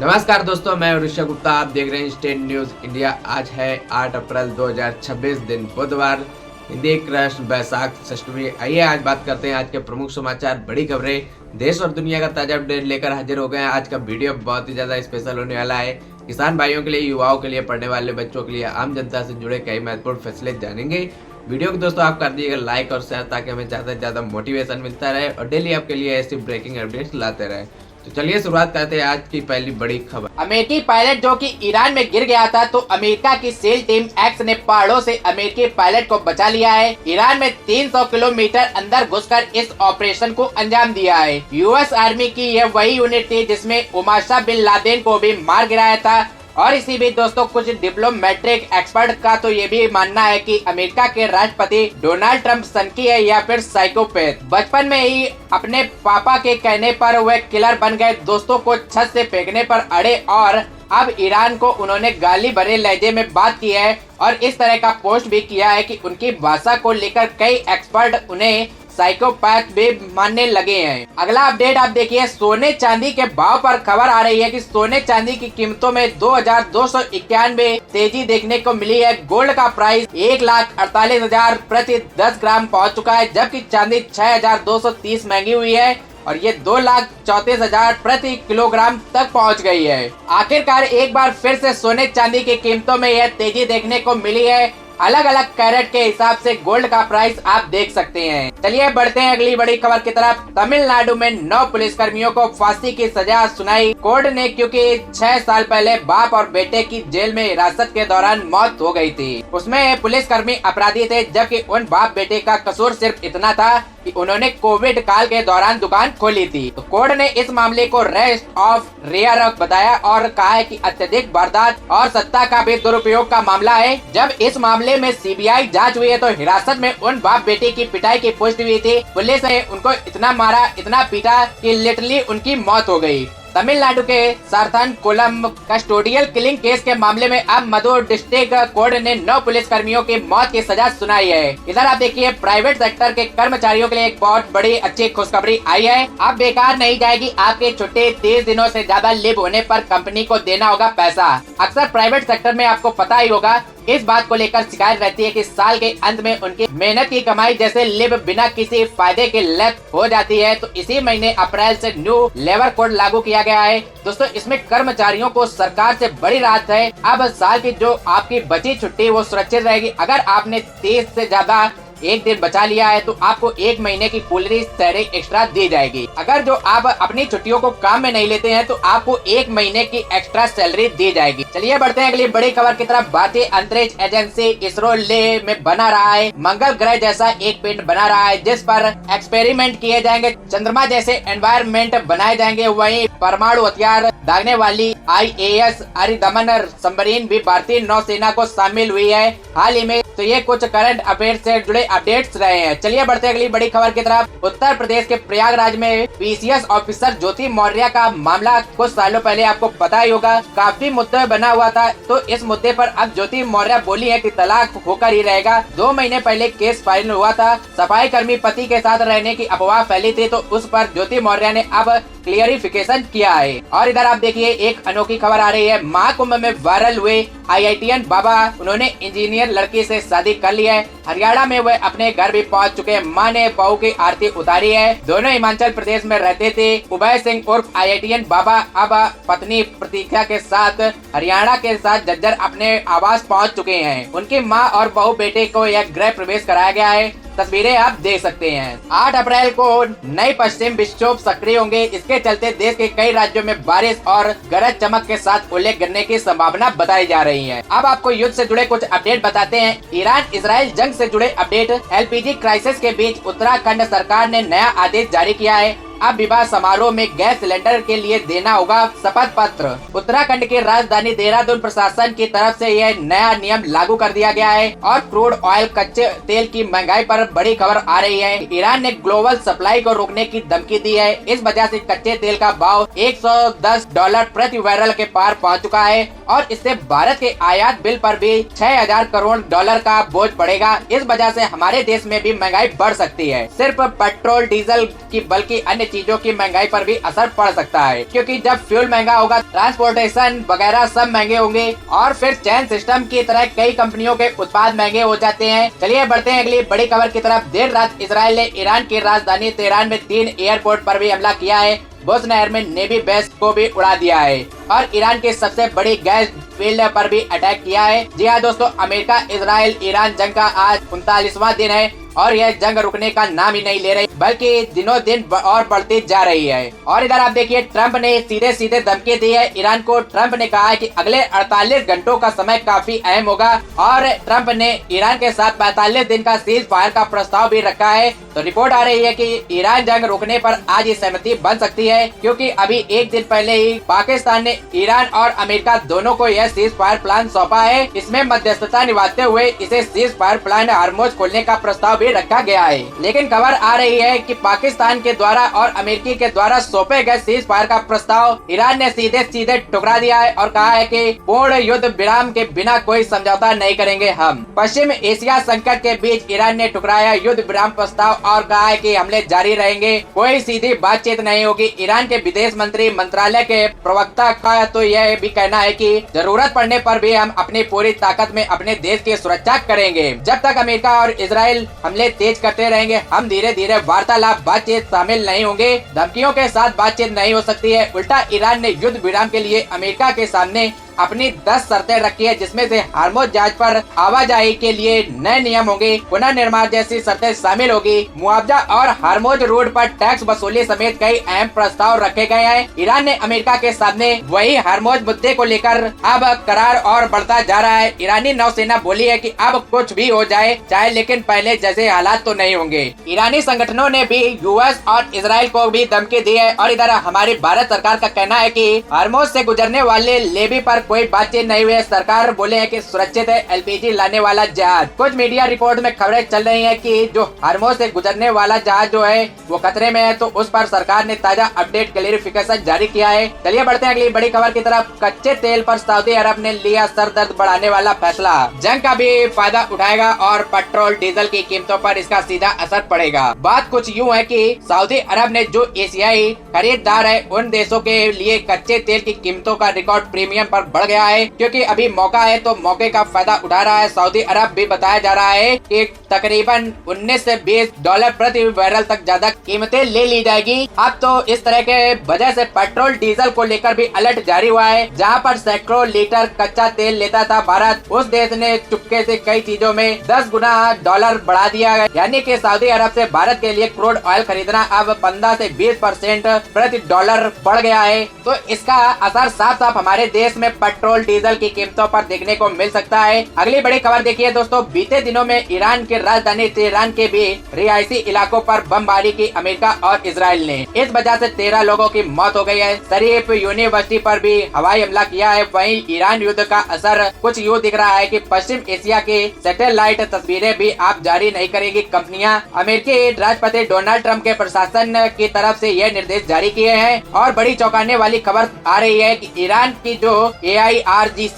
नमस्कार दोस्तों, मैं ऋषभ गुप्ता। आप देख रहे हैं स्टेट न्यूज इंडिया। आज है 8 अप्रैल 2026, दिन बुधवार, हिंदी कृष्ण बैसाख षष्ठी। आइए आज बात करते हैं आज के प्रमुख समाचार, बड़ी खबरें, देश और दुनिया का ताजा अपडेट लेकर हाजिर हो गए हैं। आज का वीडियो बहुत ही ज्यादा स्पेशल होने वाला है। किसान भाइयों के लिए, युवाओं के लिए, पढ़ने वाले बच्चों के लिए, आम जनता से जुड़े कई महत्वपूर्ण फैसले जानेंगे। वीडियो को दोस्तों आप कर दीजिएगा लाइक और शेयर, ताकि हमें ज्यादा से ज्यादा मोटिवेशन मिलता रहे और डेली आपके लिए ऐसी ब्रेकिंग अपडेट्स लाते रहे। तो चलिए शुरुआत करते हैं आज की पहली बड़ी खबर। अमेरिकी पायलट जो कि ईरान में गिर गया था, तो अमेरिका की सेल टीम एक्स ने पहाड़ों से अमेरिकी पायलट को बचा लिया है। ईरान में 300 किलोमीटर अंदर घुसकर इस ऑपरेशन को अंजाम दिया है। यूएस आर्मी की यह वही यूनिट थी जिसमें उसामा बिन लादेन को भी मार गिराया था। और इसी बीच दोस्तों, कुछ डिप्लोमेट्रिक एक्सपर्ट का तो ये भी मानना है कि अमेरिका के राष्ट्रपति डोनाल्ड ट्रंप सनकी है या फिर साइकोपैथ। बचपन में ही अपने पापा के कहने पर वह किलर बन गए, दोस्तों को छत से फेंकने पर अड़े और अब ईरान को उन्होंने गाली भरे लहजे में बात की है और इस तरह का पोस्ट भी किया है कि उनकी भाषा को लेकर कई एक्सपर्ट उन्हें साइकोपैथ भी मानने लगे हैं। अगला अपडेट आप देखिए, सोने चांदी के भाव पर खबर आ रही है कि सोने चांदी की कीमतों में 2291 तेजी देखने को मिली है। गोल्ड का प्राइस 1,48,000 प्रति 10 ग्राम पहुंच चुका है, जबकि चांदी 6,230 महंगी हुई है और ये 2,34,000 प्रति किलोग्राम तक पहुंच गई है। आखिरकार एक बार फिर से सोने चांदी की कीमतों में यह तेजी देखने को मिली है। अलग अलग कैरेट के हिसाब से गोल्ड का प्राइस आप देख सकते हैं। चलिए बढ़ते हैं अगली बड़ी खबर की तरफ। तमिलनाडु में 9 पुलिसकर्मियों को फांसी की सजा सुनाई कोर्ट ने, क्योंकि 6 साल पहले बाप और बेटे की जेल में हिरासत के दौरान मौत हो गई थी। उसमें पुलिसकर्मी अपराधी थे, जबकि उन बाप बेटे का कसूर सिर्फ इतना था कि उन्होंने कोविड काल के दौरान दुकान खोली थी। तो कोर्ट ने इस मामले को रेस्ट ऑफ रेयर बताया और कहा है कि अत्यधिक वारदात और सत्ता का भी दुरुपयोग का मामला है। जब इस मामले में सीबीआई जांच हुई है तो हिरासत में उन बाप बेटे की पिटाई की पुष्टि हुई थी। पुलिस ने उनको इतना मारा, इतना पीटा कि लिटरली उनकी मौत हो गई। तमिलनाडु के सार्थन कोलम कस्टोडियल किलिंग केस के मामले में अब मदुर डिस्ट्रिक्ट कोर्ट ने 9 पुलिस कर्मियों की मौत की सजा सुनाई है। इधर आप देखिए, प्राइवेट सेक्टर के कर्मचारियों के लिए एक बहुत बड़ी अच्छी खुशखबरी आई है। अब बेकार नहीं जाएगी आपके छुट्टी। 30 दिनों से ज्यादा लीव होने पर कंपनी को देना होगा पैसा। अक्सर प्राइवेट सेक्टर में आपको पता ही होगा, इस बात को लेकर शिकायत रहती है कि साल के अंत में उनकी मेहनत की कमाई जैसे लिव बिना किसी फायदे के लेफ्ट हो जाती है। तो इसी महीने अप्रैल से न्यू लेबर कोड लागू किया गया है। दोस्तों, इसमें कर्मचारियों को सरकार से बड़ी राहत है। अब साल की जो आपकी बची छुट्टी वो सुरक्षित रहेगी। अगर आपने 30 से ज्यादा एक दिन बचा लिया है तो आपको 1 महीने की पूरी सैलरी एक्स्ट्रा दी जाएगी। अगर जो आप अपनी छुट्टियों को काम में नहीं लेते हैं तो आपको 1 महीने की एक्स्ट्रा सैलरी दी जाएगी। चलिए बढ़ते हैं अगली बड़ी खबर की तरफ। भारतीय अंतरिक्ष एजेंसी इसरो लेह में बना रहा है मंगल ग्रह जैसा एक पिंड बना रहा है, जिस पर एक्सपेरिमेंट किए जाएंगे। चंद्रमा जैसे एनवायरमेंट बनाए जाएंगे। वहीं परमाणु हथियार दागने वाली IAS अरिदमन सबमरीन भी भारतीय नौसेना को शामिल हुई है हाल ही में। तो ये कुछ करंट अफेयर से जुड़े अपडेट्स रहे हैं। चलिए बढ़ते अगली बड़ी खबर की तरफ। उत्तर प्रदेश के प्रयागराज में PCS ऑफिसर ज्योति मौर्य का मामला कुछ सालों पहले आपको पता ही होगा, काफी मुद्दा बना हुआ था। तो इस मुद्दे पर अब ज्योति मौर्य बोली है कि तलाक होकर ही रहेगा। 2 महीने पहले केस फाइल हुआ था। सफाई कर्मी पति के साथ रहने की अफवाह फैली थी, तो उस पर ज्योति मौर्य ने अब क्लियरिफिकेशन किया है। और इधर आप देखिए, एक अनोखी खबर आ रही है। महाकुंभ में वायरल हुए IITian बाबा, उन्होंने इंजीनियर लड़की से शादी कर ली है। हरियाणा में वह अपने घर भी पहुंच चुके हैं। मां ने बहू की आरती उतारी है। दोनों हिमाचल प्रदेश में रहते थे। उभय सिंह उर्फ IITian बाबा अब पत्नी प्रतीक्षा के साथ हरियाणा के साथ झज्जर अपने आवास पहुंच चुके हैं। उनकी मां और बहू बेटे को यह गृह प्रवेश कराया गया है। तस्वीरें आप देख सकते हैं। 8 अप्रैल को नए पश्चिम विक्षोभ सक्रिय होंगे। इसके चलते देश के कई राज्यों में बारिश और गरज चमक के साथ ओले गिरने की संभावना बताई जा रही है। अब आपको युद्ध से जुड़े कुछ अपडेट बताते हैं। ईरान इजराइल जंग से जुड़े अपडेट। LPG क्राइसिस के बीच उत्तराखंड सरकार ने नया आदेश जारी किया है। अब विवाह समारोह में गैस सिलेंडर के लिए देना होगा शपथ पत्र। उत्तराखंड की राजधानी देहरादून प्रशासन की तरफ से यह नया नियम लागू कर दिया गया है और क्रूड ऑयल कच्चे तेल की महंगाई पर बड़ी खबर आ रही है। ईरान ने ग्लोबल सप्लाई को रोकने की धमकी दी है। इस वजह से कच्चे तेल का भाव $110 प्रति बैरल के पार पहुंच चुका है और इससे भारत के आयात बिल पर भी $6,000 करोड़ का बोझ पड़ेगा। इस वजह से हमारे देश में भी महंगाई बढ़ सकती है। सिर्फ पेट्रोल डीजल की बल्कि अन्य चीजों की महंगाई पर भी असर पड़ सकता है, क्योंकि जब फ्यूल महंगा होगा, ट्रांसपोर्टेशन वगैरह सब महंगे होंगे और फिर चैन सिस्टम की तरह कई कंपनियों के उत्पाद महंगे हो जाते हैं। चलिए बढ़ते हैं अगली बड़ी खबर की तरफ। देर रात इसराइल ने ईरान की राजधानी तेहरान में 3 एयरपोर्ट पर भी हमला किया है। बोस नहर में नेवी बेस को भी उड़ा दिया है और ईरान की सबसे बड़ी गैस फील्ड पर भी अटैक किया है। जी हाँ दोस्तों, अमेरिका इजराइल ईरान जंग का आज 39वां दिन है और यह जंग रुकने का नाम ही नहीं ले रही, बल्कि दिनों दिन और बढ़ती जा रही है। और इधर आप देखिए, ट्रंप ने सीधे सीधे धमकी दी है ईरान को। ट्रंप ने कहा है कि अगले 48 घंटों का समय काफी अहम होगा और ट्रंप ने ईरान के साथ 45 दिन का सीज फायर का प्रस्ताव भी रखा है। तो रिपोर्ट आ रही है कि ईरान जंग रुकने पर आज ये सहमति बन सकती है, क्योंकि अभी एक दिन पहले ही पाकिस्तान ने ईरान और अमेरिका दोनों को यह सीज फायर प्लान सौंपा है। इसमें मध्यस्थता निभाते हुए इसे सीज फायर प्लान हार्मोज खोलने का प्रस्ताव भी रखा गया है। लेकिन खबर आ रही है कि पाकिस्तान के द्वारा और अमेरिकी के द्वारा सौंपे गए सीज फायर का प्रस्ताव ईरान ने सीधे सीधे ठुकरा दिया है और कहा है कि पूर्ण युद्ध विराम के बिना कोई समझौता नहीं करेंगे हम। पश्चिम एशिया संकट के बीच ईरान ने ठुकराया युद्ध विराम प्रस्ताव और कहा है कि हमले जारी रहेंगे, कोई सीधी बातचीत नहीं होगी। ईरान के विदेश मंत्री मंत्रालय के प्रवक्ता का तो यह भी कहना है कि जरूरत पड़ने पर भी हम अपनी पूरी ताकत में अपने देश की सुरक्षा करेंगे। जब तक अमेरिका और इजराइल हमले तेज करते रहेंगे, हम धीरे धीरे वार्तालाप बातचीत शामिल नहीं होंगे। धमकियों के साथ बातचीत नहीं हो सकती है। उल्टा ईरान ने युद्ध विराम के लिए अमेरिका के सामने अपनी 10 शर्तें रखी है, जिसमें से हार्मोज जहाज पर आवाजाही के लिए नए नियम होंगे, पुनर्निर्माण जैसी शर्तें शामिल होगी, मुआवजा और हार्मोज रोड पर टैक्स वसूली समेत कई अहम प्रस्ताव रखे गए हैं। ईरान ने अमेरिका के सामने वही हार्मोज मुद्दे को लेकर अब करार और बढ़ता जा रहा है। ईरानी नौसेना बोली है कि अब कुछ भी हो जाए चाहे, लेकिन पहले जैसे हालात तो नहीं होंगे। ईरानी संगठनों ने भी यूएस और इजराइल को भी धमकी दी है और इधर हमारी भारत सरकार का कहना है कि हार्मोज से गुजरने वाले लेवी पर कोई बातचीत नहीं हुई है। सरकार बोले है कि सुरक्षित है एलपीजी लाने वाला जहाज। कुछ मीडिया रिपोर्ट में खबरें चल रही हैं कि जो हार्मोज से गुजरने वाला जहाज जो है वो खतरे में है, तो उस पर सरकार ने ताजा अपडेट क्लेरिफिकेशन जारी किया है। चलिए बढ़ते हैं अगली बड़ी खबर की तरफ। कच्चे तेल पर सऊदी अरब ने लिया सरदर्द बढ़ाने वाला फैसला। जंग का भी फायदा उठाएगा और पेट्रोल डीजल की कीमतों पर इसका सीधा असर पड़ेगा। बात कुछ यूँ है कि सऊदी अरब ने जो एशियाई खरीदार है उन देशों के लिए कच्चे तेल की कीमतों का रिकॉर्ड प्रीमियम पर बढ़ गया है, क्योंकि अभी मौका है तो मौके का फायदा उठा रहा है सऊदी अरब। भी बताया जा रहा है कि तकरीबन 19 से 20 डॉलर प्रति बैरल तक ज्यादा कीमतें ले ली जाएगी। अब तो इस तरह के वजह से पेट्रोल डीजल को लेकर भी अलर्ट जारी हुआ है। जहां पर सैकड़ों लीटर कच्चा तेल लेता था भारत, उस देश ने चुपके से कई चीजों में 10 गुना डॉलर बढ़ा दिया है। यानी कि सऊदी अरब से भारत के लिए क्रूड ऑयल खरीदना अब 15 से 20% प्रति डॉलर बढ़ गया है। तो इसका असर साफ साफ हमारे देश में पेट्रोल डीजल की कीमतों पर देखने को मिल सकता है। अगली बड़ी खबर देखिए दोस्तों, बीते दिनों में ईरान की राजधानी तेहरान के भी रिहायशी इलाकों पर बमबारी की अमेरिका और इजराइल ने। इस वजह से 13 लोगों की मौत हो गई है। शरीफ यूनिवर्सिटी पर भी हवाई हमला किया है। वहीं ईरान युद्ध का असर कुछ यूँ दिख रहा है कि पश्चिम एशिया के सैटेलाइट तस्वीरें भी आप जारी नहीं करेगी कंपनियां। अमेरिकी राष्ट्रपति डोनाल्ड ट्रंप के प्रशासन की तरफ से यह निर्देश जारी किए हैं। और बड़ी चौंकाने वाली खबर आ रही है कि ईरान की जो AIRGC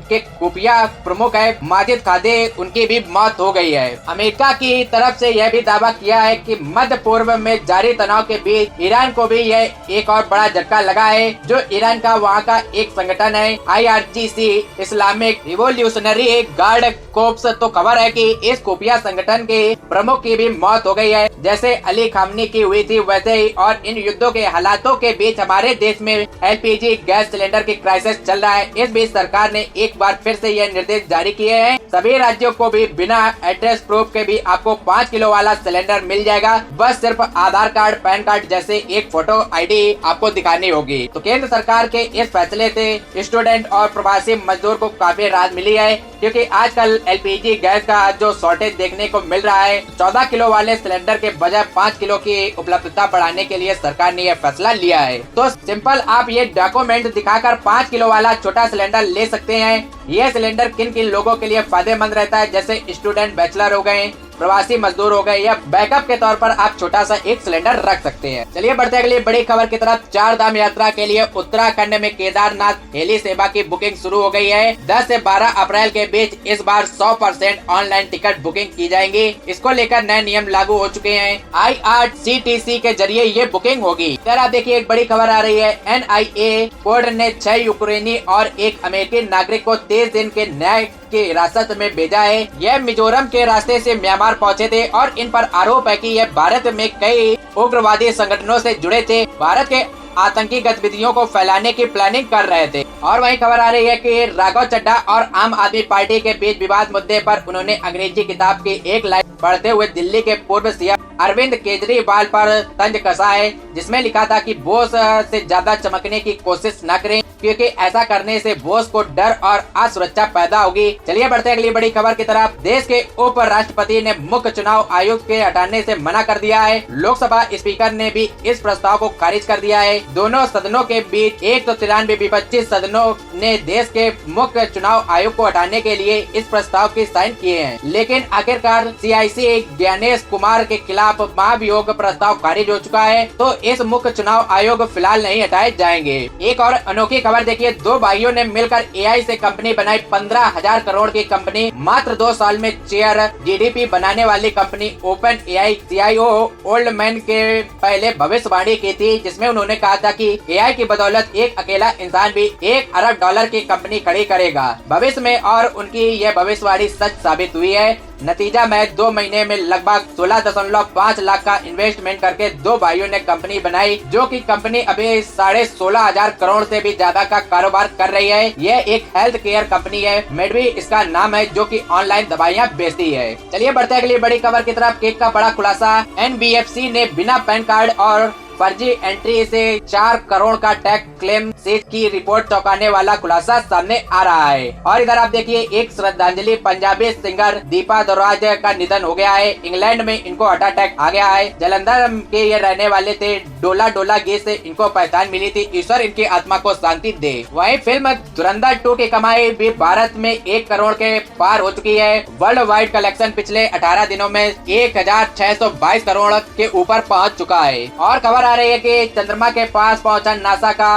के खुफिया प्रमुख है माजिद खादे, उनकी भी मौत हो गई है। अमेरिका की तरफ से यह भी दावा किया है कि मध्य पूर्व में जारी तनाव के बीच ईरान को भी यह एक और बड़ा झटका लगा है। जो ईरान का वहाँ का एक संगठन है IRGC, Islamic revolutionary guard corpse, तो खबर है कि इस खुफिया संगठन के प्रमुख की भी मौत हो गई है। जैसे अली खामनी की हुई थी वैसे ही। और इन युद्धों के हालातों के बीच हमारे देश में LPG गैस सिलेंडर की क्राइसिस चल रहा है। इस बीच सरकार ने एक बार फिर से यह निर्देश जारी किए हैं, सभी राज्यों को भी बिना एड्रेस प्रूफ के भी आपको 5 किलो वाला सिलेंडर मिल जाएगा। बस सिर्फ आधार कार्ड, पैन कार्ड जैसे एक फोटो ID आपको दिखानी होगी। तो केंद्र सरकार के इस फैसले से स्टूडेंट और प्रवासी मजदूर को काफी राहत मिली है, क्योंकि आजकल LPG गैस का जो शॉर्टेज देखने को मिल रहा है, 14 किलो वाले सिलेंडर के बजाय 5 किलो की उपलब्धता बढ़ाने के लिए सरकार ने यह फैसला लिया है। तो सिंपल आप ये डॉक्यूमेंट दिखाकर 5 किलो वाला छोटा सिलेंडर ले सकते हैं। यह सिलेंडर किन किन लोगों के लिए फायदेमंद रहता है, जैसे स्टूडेंट, बैचलर हो गए, प्रवासी मजदूर हो गए या बैकअप के तौर पर आप छोटा सा एक सिलेंडर रख सकते हैं। चलिए बढ़ते हैं अगली बड़ी खबर की तरफ। 4 धाम यात्रा के लिए उत्तराखंड में केदारनाथ हेली सेवा की बुकिंग शुरू हो गई है। 10 से 12 अप्रैल के बीच इस बार 100% ऑनलाइन टिकट बुकिंग की जाएंगी। इसको लेकर नए नियम लागू हो चुके हैं। IRCTC के जरिए ये बुकिंग होगी। इधर आप देखिए एक बड़ी खबर आ रही है। NIA कोर्ट ने 6 यूक्रेनी और एक अमेरिकी नागरिक को 30 दिन के न्याय की हिरासत में भेजा है। यह मिजोरम के रास्ते से म्यांमार पहुंचे थे और इन पर आरोप है कि यह भारत में कई उग्रवादी संगठनों से जुड़े थे, भारत के आतंकी गतिविधियों को फैलाने की प्लानिंग कर रहे थे। और वहीं खबर आ रही है कि राघव चड्ढा और आम आदमी पार्टी के बीच विवाद मुद्दे पर उन्होंने अंग्रेजी किताब की एक लाइन पढ़ते हुए दिल्ली के पूर्व सीएम अरविंद केजरीवाल पर तंज कसा है, जिसमें लिखा था कि बोस से ज्यादा चमकने की कोशिश न करें, क्योंकि ऐसा करने से बोस को डर और असुरक्षा पैदा होगी। चलिए बढ़ते हैं अगली बड़ी खबर की तरफ। देश के उपराष्ट्रपति ने मुख्य चुनाव आयुक्त के हटाने से मना कर दिया है। लोकसभा स्पीकर ने भी इस प्रस्ताव को खारिज कर दिया है। दोनों सदनों के बीच 193 विपक्षी सदनों ने देश के मुख्य चुनाव आयुक्त को हटाने के लिए इस प्रस्ताव की साइन किए हैं, लेकिन आखिरकार CIC ज्ञानेश कुमार के खिलाफ महाभियोग प्रस्ताव खारिज हो चुका है, तो इस मुख्य चुनाव आयोग फिलहाल नहीं हटाए जाएंगे। एक और अनोखी खबर देखिए। 2 भाइयों ने मिलकर AI से कंपनी बनाई। 15,000 करोड़ की कंपनी मात्र 2 साल में शेयर GDP बनाने वाली कंपनी OpenAI CIO ओल्डमैन के पहले भविष्यवाणी की थी, जिसमें उन्होंने कहा था कि AI की बदौलत एक अकेला इंसान भी $1 अरब की कंपनी खड़ी करेगा भविष्य में, और उनकी यह भविष्यवाणी सच साबित हुई है। नतीजा में 2 महीने में लगभग 16.5 लाख का इन्वेस्टमेंट करके 2 भाइयों ने कंपनी बनाई, जो कि कंपनी अभी 16,500 करोड़ से भी ज्यादा का कारोबार कर रही है। यह एक हेल्थ केयर कंपनी है, मेडवी इसका नाम है, जो कि ऑनलाइन दवाइयाँ बेचती है। चलिए बढ़ते हैं अगली बड़ी खबर की तरफ। केक का बड़ा खुलासा। NBFC ने बिना पैन कार्ड और फर्जी एंट्री से 4 करोड़ का टैक्स क्लेम सीज की रिपोर्ट चौंकाने वाला खुलासा सामने आ रहा है। और इधर आप देखिए एक श्रद्धांजलि। पंजाबी सिंगर दीपा दौराज का निधन हो गया है। इंग्लैंड में इनको हार्ट अटैक आ गया है। जलंधर के ये रहने वाले थे। डोला डोला गीत से इनको पहचान मिली थी। ईश्वर इनकी आत्मा को शांति दे। वहीं फिल्म धुरंधर 2 की कमाई भी भारत में 1 करोड़ के पार हो चुकी है। वर्ल्ड वाइड कलेक्शन पिछले 18 दिनों में 1,622 करोड़ के ऊपर पहुंच चुका है। और खबर आ रही है कि चंद्रमा के पास पहुंचा नासा का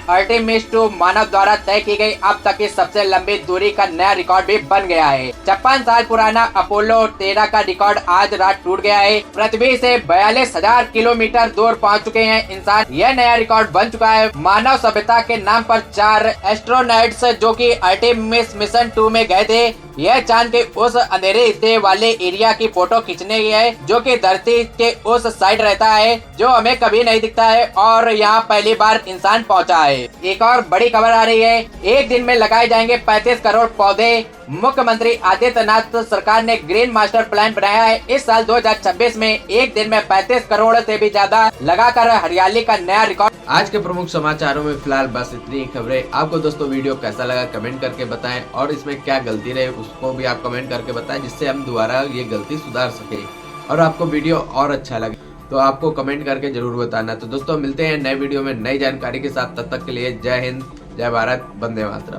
आर्टेमिस 2 मानव द्वारा तय की गई अब तक की सबसे लंबी दूरी का नया रिकॉर्ड भी बन गया है। 56 साल पुराना अपोलो 13 का रिकॉर्ड आज रात टूट गया है। पृथ्वी से 42,000 किलोमीटर दूर पहुंच चुके हैं इंसान। यह नया रिकॉर्ड बन चुका है। मानव सभ्यता के नाम पर 4 एस्ट्रोनॉट्स जो कि आर्टेमिस मिशन 2 में गए थे, यह चांद के उस अंधेरे हिस्से वाले एरिया की फोटो खींचने की है, जो कि धरती के उस साइड रहता है, जो हमें कभी नहीं दिखता है, और यहाँ पहली बार इंसान पहुँचा है। एक और बड़ी खबर आ रही है। एक दिन में लगाए जाएंगे 35 करोड़ पौधे। मुख्यमंत्री आदित्यनाथ सरकार ने ग्रीन मास्टर प्लान बनाया है। इस साल 2026 में एक दिन में 35 करोड़ से भी ज्यादा लगाकर हरियाली का नया रिकॉर्ड। आज के प्रमुख समाचारों में फिलहाल बस इतनी खबरें। आपको दोस्तों वीडियो कैसा लगा कमेंट करके बताएं, और इसमें क्या गलती रहे उसको भी आप कमेंट करके बताएं, जिससे हम दोबारा ये गलती सुधार सके। और आपको वीडियो और अच्छा लगे तो आपको कमेंट करके जरूर बताना। तो दोस्तों मिलते हैं नए वीडियो में नई जानकारी के साथ। तब तक के लिए जय हिंद, जय भारत, वंदे मातरम।